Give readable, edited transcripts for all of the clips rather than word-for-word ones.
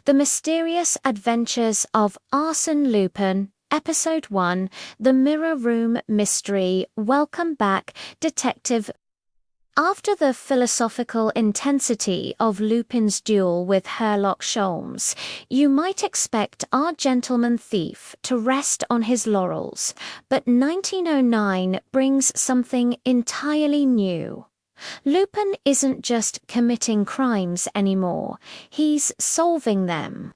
The Mysterious Adventures of Arsène Lupin, Episode 1, The Mirror Room Mystery. Welcome back, Detective. After the philosophical intensity of Lupin's duel with Herlock Sholmes, you might expect our gentleman thief to rest on his laurels, but 1909 brings something entirely new. Lupin isn't just committing crimes anymore, he's solving them.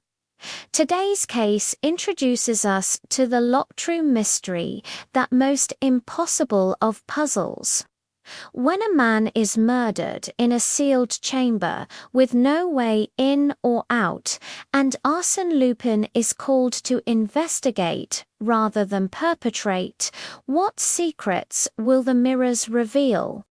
Today's case introduces us to the locked room mystery, that most impossible of puzzles. When a man is murdered in a sealed chamber with no way in or out, and Arsène Lupin is called to investigate rather than perpetrate, what secrets will the mirrors reveal?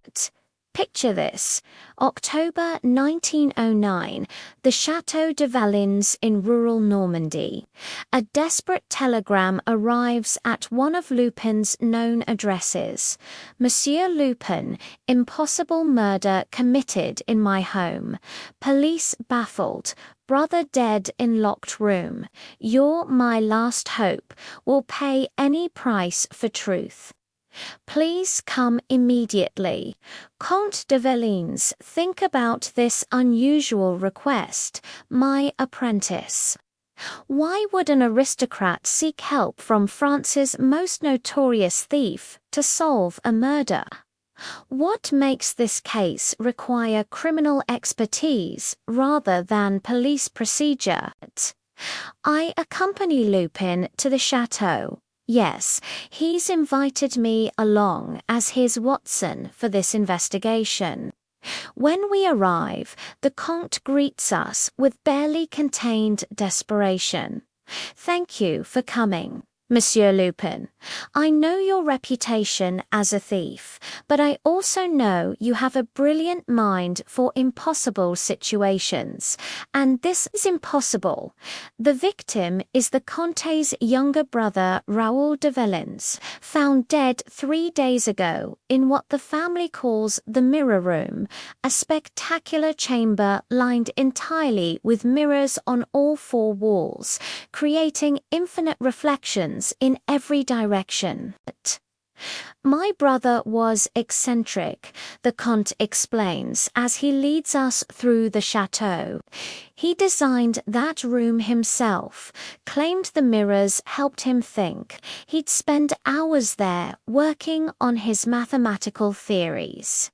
Picture this: October 1909, the Château de Vélines in rural Normandy. A desperate telegram arrives at one of Lupin's known addresses. Monsieur Lupin, impossible murder committed in my home. Police baffled. Brother dead in locked room. You're my last hope. Will pay any price for truth. Please come immediately. Comte de Vélines, think about this unusual request. My apprentice. Why would an aristocrat seek help from France's most notorious thief to solve a murder? What makes this case require criminal expertise rather than police procedure? I accompany Lupin to the chateau. Yes, he's invited me along as his Watson for this investigation. When we arrive, the Comte greets us with barely contained desperation. Thank you for coming, Monsieur Lupin. I know your reputation as a thief, but I also know you have a brilliant mind for impossible situations, and this is impossible. The victim is the Comte's younger brother, Raoul de Vélines, found dead 3 days ago in what the family calls the Mirror Room, a spectacular chamber lined entirely with mirrors on all 4 walls, creating infinite reflections in every direction. My brother was eccentric, the Comte explains as he leads us through the chateau. He designed that room himself, claimed the mirrors helped him think. He'd spend hours there working on his mathematical theories.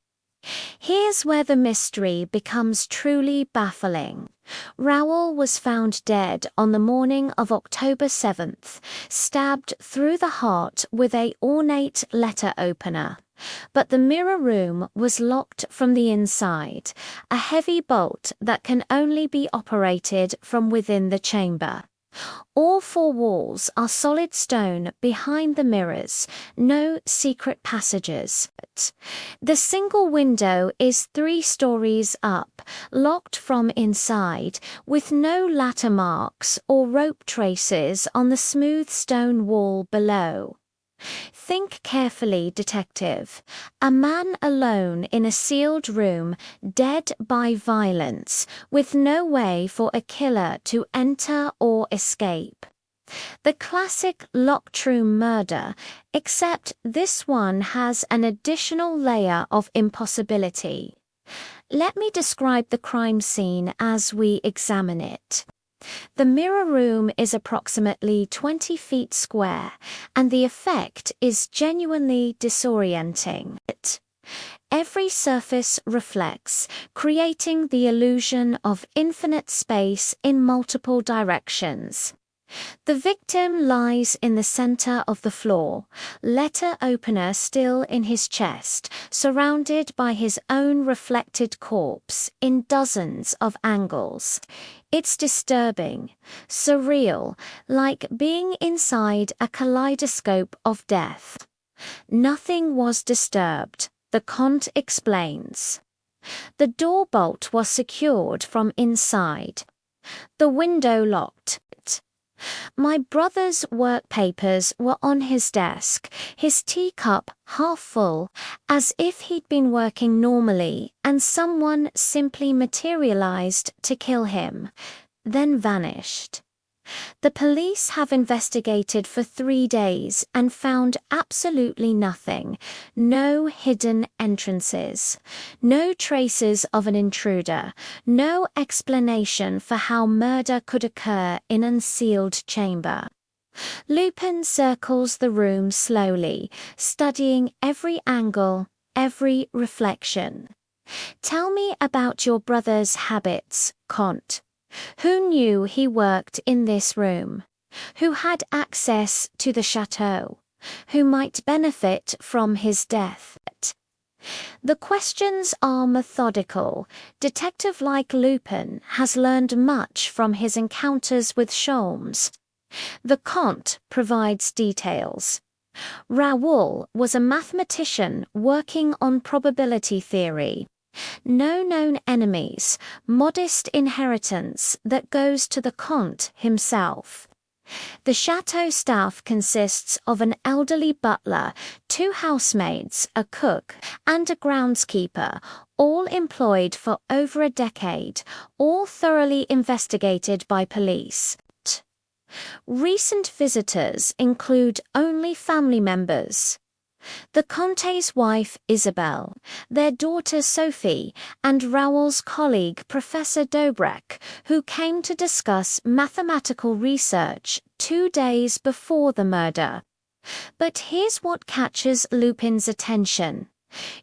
Here's where the mystery becomes truly baffling. Raoul was found dead on the morning of October 7th, stabbed through the heart with an ornate letter opener. But the mirror room was locked from the inside, a heavy bolt that can only be operated from within the chamber. All 4 walls are solid stone behind the mirrors, no secret passages. The single window is 3 stories up, locked from inside, with no ladder marks or rope traces on the smooth stone wall below. Think carefully, detective. A man alone in a sealed room, dead by violence, with no way for a killer to enter or escape. The classic locked room murder, except this one has an additional layer of impossibility. Let me describe the crime scene as we examine it. The mirror room is approximately 20 feet square, and the effect is genuinely disorienting. Every surface reflects, creating the illusion of infinite space in multiple directions. The victim lies in the center of the floor, letter opener still in his chest, surrounded by his own reflected corpse in dozens of angles. It's disturbing, surreal, like being inside a kaleidoscope of death. Nothing was disturbed, the Comte explains. The door bolt was secured from inside. The window locked. My brother's work papers were on his desk, his teacup half full, as if he'd been working normally and someone simply materialized to kill him. then vanished. The police have investigated for 3 days and found absolutely nothing. No hidden entrances, no traces of an intruder, no explanation for how murder could occur in an unsealed chamber. Lupin circles the room slowly, studying every angle, every reflection. Tell me about your brother's habits, Comte. Who knew he worked in this room? Who had access to the chateau? Who might benefit from his death? The questions are methodical. Detective like Lupin has learned much from his encounters with Sholmes. The Comte provides details. Raoul was a mathematician working on probability theory. No known enemies, modest inheritance that goes to the Comte himself. The chateau staff consists of an elderly butler, 2 housemaids, a cook, and a groundskeeper, all employed for over a decade, all thoroughly investigated by police. Recent visitors include only family members. The Comte's wife, Isabelle, their daughter Sophie, and Raoul's colleague, Professor Dobrek, who came to discuss mathematical research 2 days before the murder. But here's what catches Lupin's attention.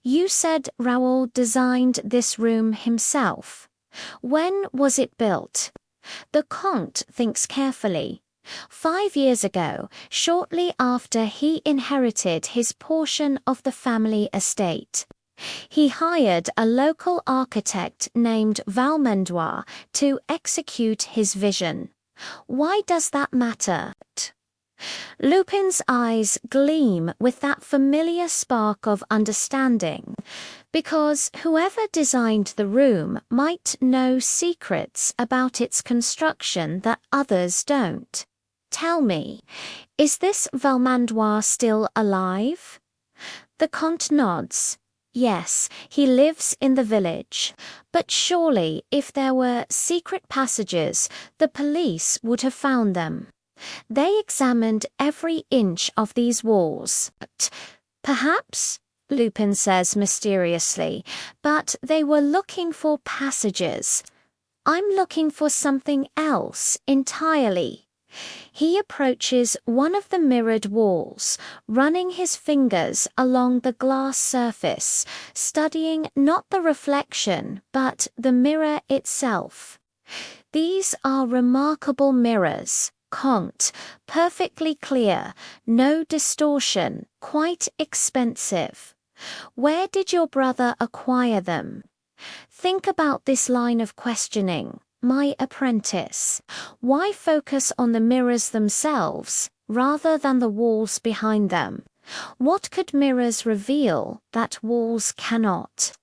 You said Raoul designed this room himself. When was it built? The Comte thinks carefully. 5 years ago, shortly after he inherited his portion of the family estate. He hired a local architect named Valmendois to execute his vision. Why does that matter? Lupin's eyes gleam with that familiar spark of understanding, because whoever designed the room might know secrets about its construction that others don't. Tell me, is this Valmendois still alive? The Comte nods. Yes, he lives in the village. But surely, if there were secret passages, the police would have found them. They examined every inch of these walls. Perhaps, Lupin says mysteriously, but they were looking for passages. I'm looking for something else entirely. He approaches one of the mirrored walls, running his fingers along the glass surface, studying not the reflection, but the mirror itself. These are remarkable mirrors, Comte, perfectly clear, no distortion, quite expensive. Where did your brother acquire them? Think about this line of questioning. My apprentice. Why focus on the mirrors themselves, rather than the walls behind them? What could mirrors reveal that walls cannot?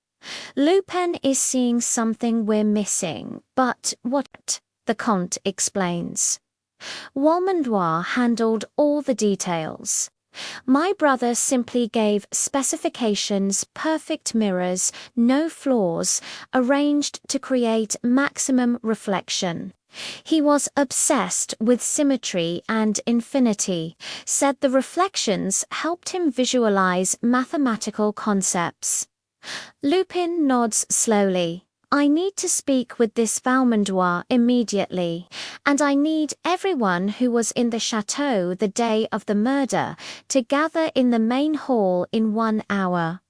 Lupin is seeing something we're missing, but what? The Comte explains. Valmendois handled all the details. My brother simply gave specifications, perfect mirrors, no flaws, arranged to create maximum reflection. He was obsessed with symmetry and infinity, said the reflections helped him visualize mathematical concepts. Lupin nods slowly. I need to speak with this Valmendois immediately, and I need everyone who was in the chateau the day of the murder to gather in the main hall in 1 hour.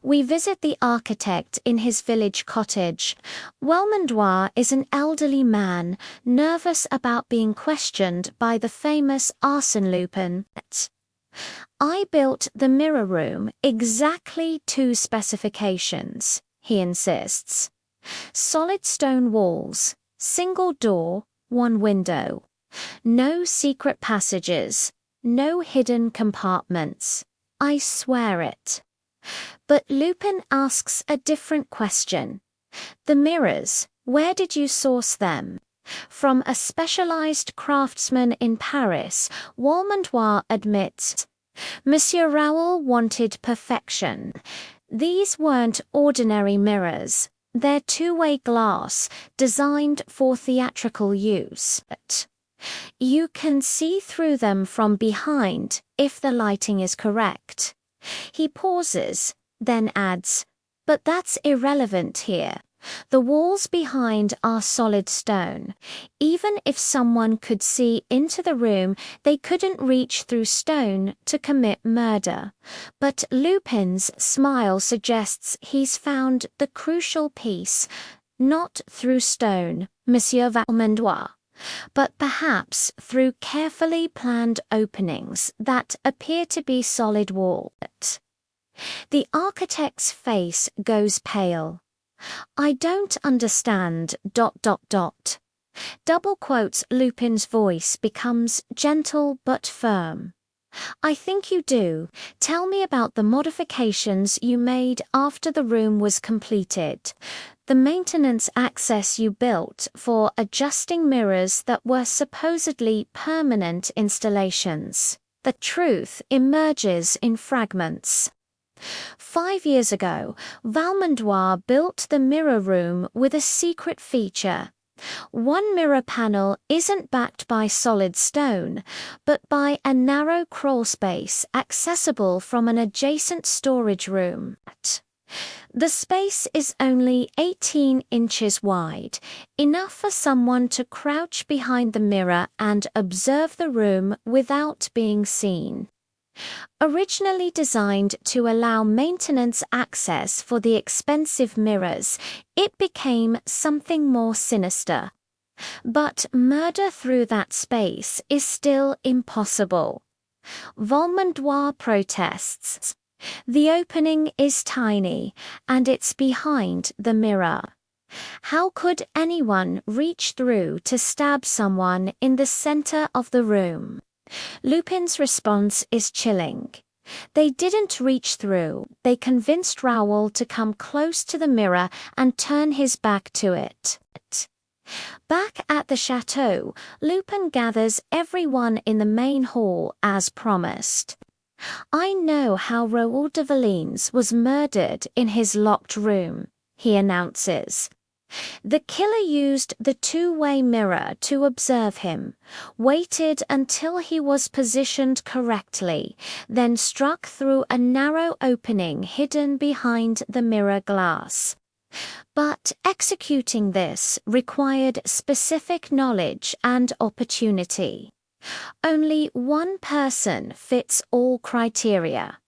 We visit the architect in his village cottage. Valmendois is an elderly man, nervous about being questioned by the famous Arsène Lupin. I built the mirror room exactly to specifications, he insists. Solid stone walls, single door, 1 window. No secret passages, no hidden compartments. I swear it. But Lupin asks a different question. The mirrors, where did you source them? From a specialized craftsman in Paris, Valmendois admits, Monsieur Raoul wanted perfection. These weren't ordinary mirrors. They're two-way glass, designed for theatrical use. You can see through them from behind if the lighting is correct. He pauses, then adds, "But that's irrelevant here. The walls behind are solid stone. Even if someone could see into the room, they couldn't reach through stone to commit murder." But Lupin's smile suggests he's found the crucial piece, not through stone, Monsieur Valmondois, but perhaps through carefully planned openings that appear to be solid walls. The architect's face goes pale. "I don't understand, ... Double quotes Lupin's voice becomes gentle but firm. "I think you do. Tell me about the modifications you made after the room was completed. The maintenance access you built for adjusting mirrors that were supposedly permanent installations." The truth emerges in fragments. 5 years ago, Valmondois built the mirror room with a secret feature. One mirror panel isn't backed by solid stone, but by a narrow crawl space accessible from an adjacent storage room. The space is only 18 inches wide, enough for someone to crouch behind the mirror and observe the room without being seen. Originally designed to allow maintenance access for the expensive mirrors, it became something more sinister. But murder through that space is still impossible. Valmondois protests. The opening is tiny, and it's behind the mirror. How could anyone reach through to stab someone in the center of the room? Lupin's response is chilling. They didn't reach through. They convinced Raoul to come close to the mirror and turn his back to it. Back at the chateau, Lupin gathers everyone in the main hall as promised. "I know how Raoul de Vélines was murdered in his locked room," he announces. "The killer used the two-way mirror to observe him, waited until he was positioned correctly, then struck through a narrow opening hidden behind the mirror glass. But executing this required specific knowledge and opportunity. Only one person fits all criteria."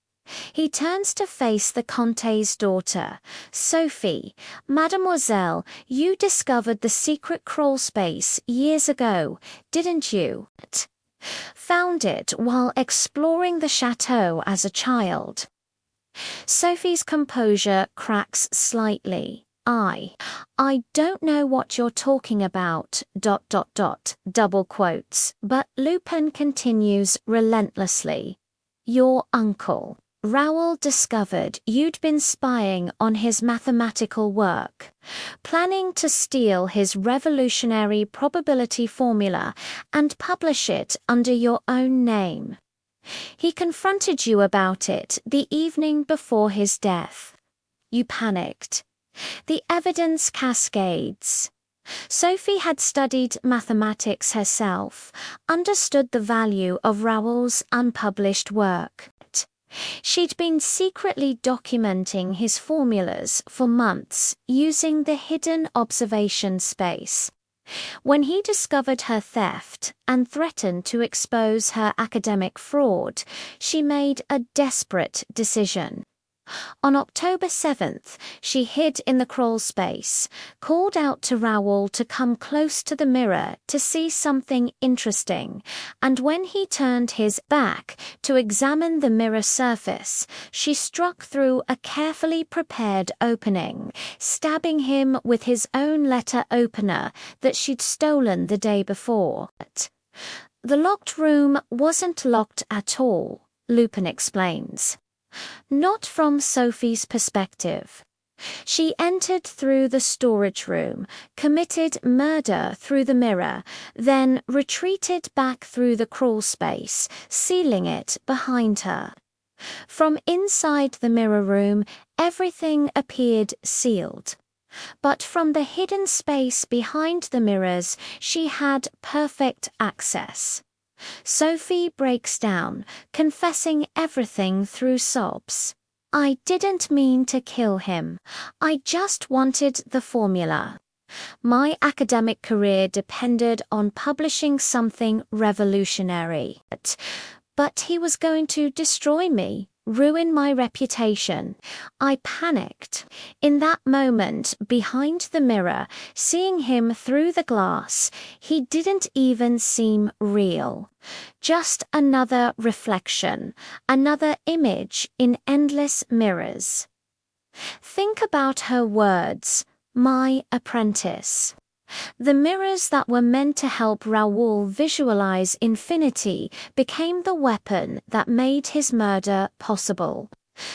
He turns to face the Comte's daughter. "Sophie, Mademoiselle, you discovered the secret crawl space years ago, didn't you?" "Found it while exploring the chateau as a child." Sophie's composure cracks slightly. I don't know what you're talking about, ... double quotes, but Lupin continues relentlessly. "Your uncle. Raoul discovered you'd been spying on his mathematical work, planning to steal his revolutionary probability formula and publish it under your own name. He confronted you about it the evening before his death. You panicked. The evidence cascades. Sophie had studied mathematics herself, understood the value of Raoul's unpublished work. She'd been secretly documenting his formulas for months using the hidden observation space. When he discovered her theft and threatened to expose her academic fraud, she made a desperate decision. On October 7th, she hid in the crawl space, called out to Raoul to come close to the mirror to see something interesting, and when he turned his back to examine the mirror surface, she struck through a carefully prepared opening, stabbing him with his own letter opener that she'd stolen the day before. The locked room wasn't locked at all, Lupin explains. Not from Sophie's perspective. She entered through the storage room, committed murder through the mirror, then retreated back through the crawl space, sealing it behind her. From inside the mirror room, everything appeared sealed. But from the hidden space behind the mirrors, she had perfect access. Sophie breaks down, confessing everything through sobs. "I didn't mean to kill him. I just wanted the formula. My academic career depended on publishing something revolutionary. But he was going to destroy me, ruin my reputation. I panicked. In that moment, behind the mirror, seeing him through the glass, he didn't even seem real. Just another reflection, another image in endless mirrors." Think about her words, "my apprentice." The mirrors that were meant to help Raoul visualize infinity became the weapon that made his murder possible.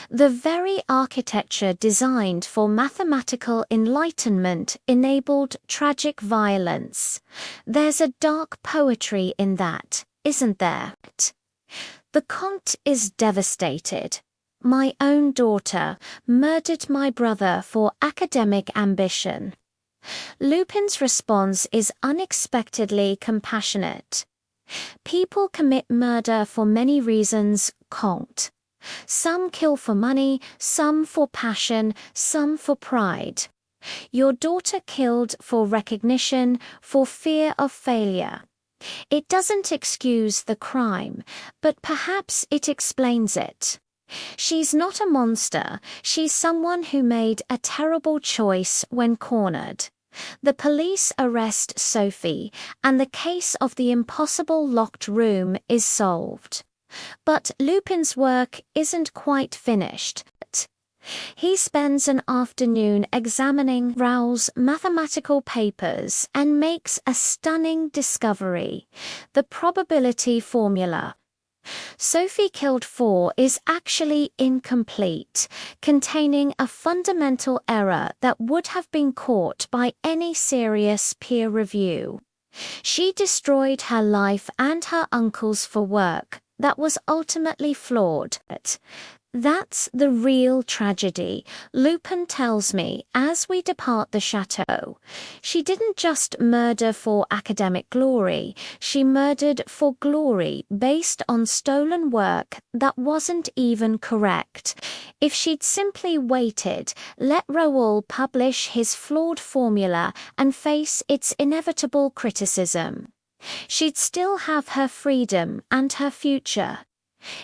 The very architecture designed for mathematical enlightenment enabled tragic violence. There's a dark poetry in that, isn't there? The Comte is devastated. "My own daughter murdered my brother for academic ambition." Lupin's response is unexpectedly compassionate. "People commit murder for many reasons, Comte. Some kill for money, some for passion, some for pride. Your daughter killed for recognition, for fear of failure. It doesn't excuse the crime, but perhaps it explains it. She's not a monster, she's someone who made a terrible choice when cornered." The police arrest Sophie, and the case of the impossible locked room is solved. But Lupin's work isn't quite finished. He spends an afternoon examining Raoul's mathematical papers and makes a stunning discovery: the probability formula. Sophie Killed 4 is actually incomplete, containing a fundamental error that would have been caught by any serious peer review. She destroyed her life and her uncle's for work that was ultimately flawed. That's the real tragedy, Lupin tells me as we depart the chateau. She didn't just murder for academic glory, she murdered for glory based on stolen work that wasn't even correct. If she'd simply waited, let Raoul publish his flawed formula and face its inevitable criticism, she'd still have her freedom and her future.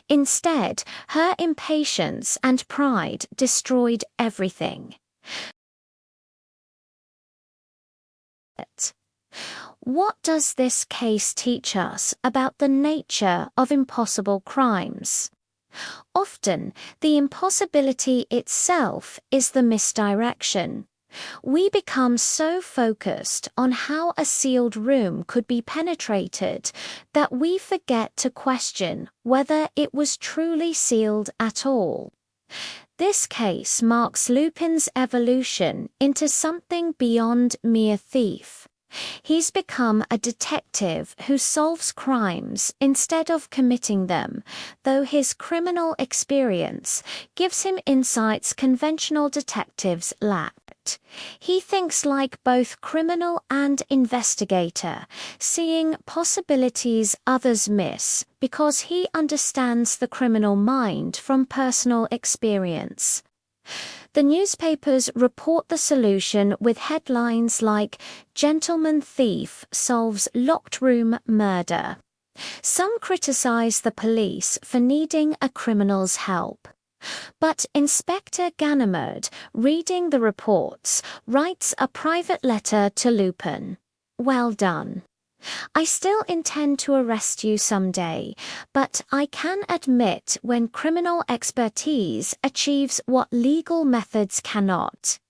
Instead, her impatience and pride destroyed everything. What does this case teach us about the nature of impossible crimes? Often, the impossibility itself is the misdirection. We become so focused on how a sealed room could be penetrated that we forget to question whether it was truly sealed at all. This case marks Lupin's evolution into something beyond mere thief. He's become a detective who solves crimes instead of committing them, though his criminal experience gives him insights conventional detectives lack. He thinks like both criminal and investigator, seeing possibilities others miss because he understands the criminal mind from personal experience. The newspapers report the solution with headlines like "Gentleman Thief Solves Locked Room Murder." Some criticize the police for needing a criminal's help. But Inspector Ganimard, reading the reports, writes a private letter to Lupin. "Well done. I still intend to arrest you someday, but I can admit when criminal expertise achieves what legal methods cannot.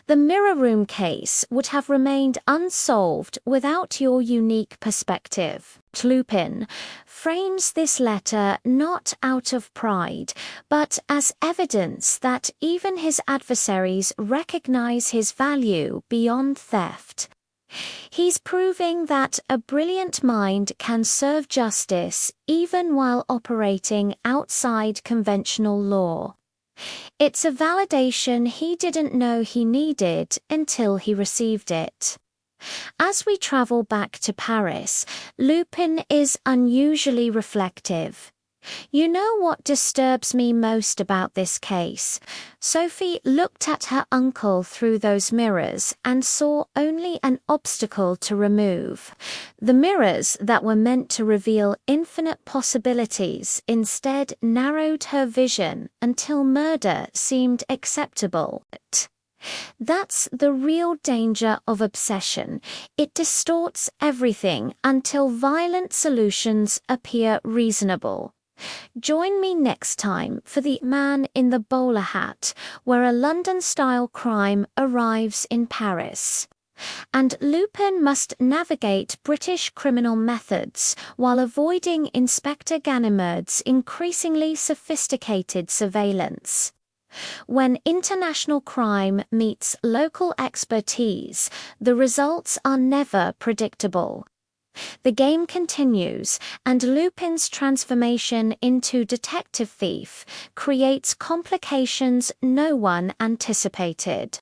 The mirror room case would have remained unsolved without your unique perspective." Lupin frames this letter not out of pride, but as evidence that even his adversaries recognize his value beyond theft. He's proving that a brilliant mind can serve justice even while operating outside conventional law. It's a validation he didn't know he needed until he received it. As we travel back to Paris, Lupin is unusually reflective. You know what disturbs me most about this case? Sophie looked at her uncle through those mirrors and saw only an obstacle to remove. The mirrors that were meant to reveal infinite possibilities instead narrowed her vision until murder seemed acceptable. That's the real danger of obsession. It distorts everything until violent solutions appear reasonable. Join me next time for The Man in the Bowler Hat, where a London-style crime arrives in Paris. And Lupin must navigate British criminal methods while avoiding Inspector Ganimard's increasingly sophisticated surveillance. When international crime meets local expertise, the results are never predictable. The game continues, and Lupin's transformation into detective thief creates complications no one anticipated.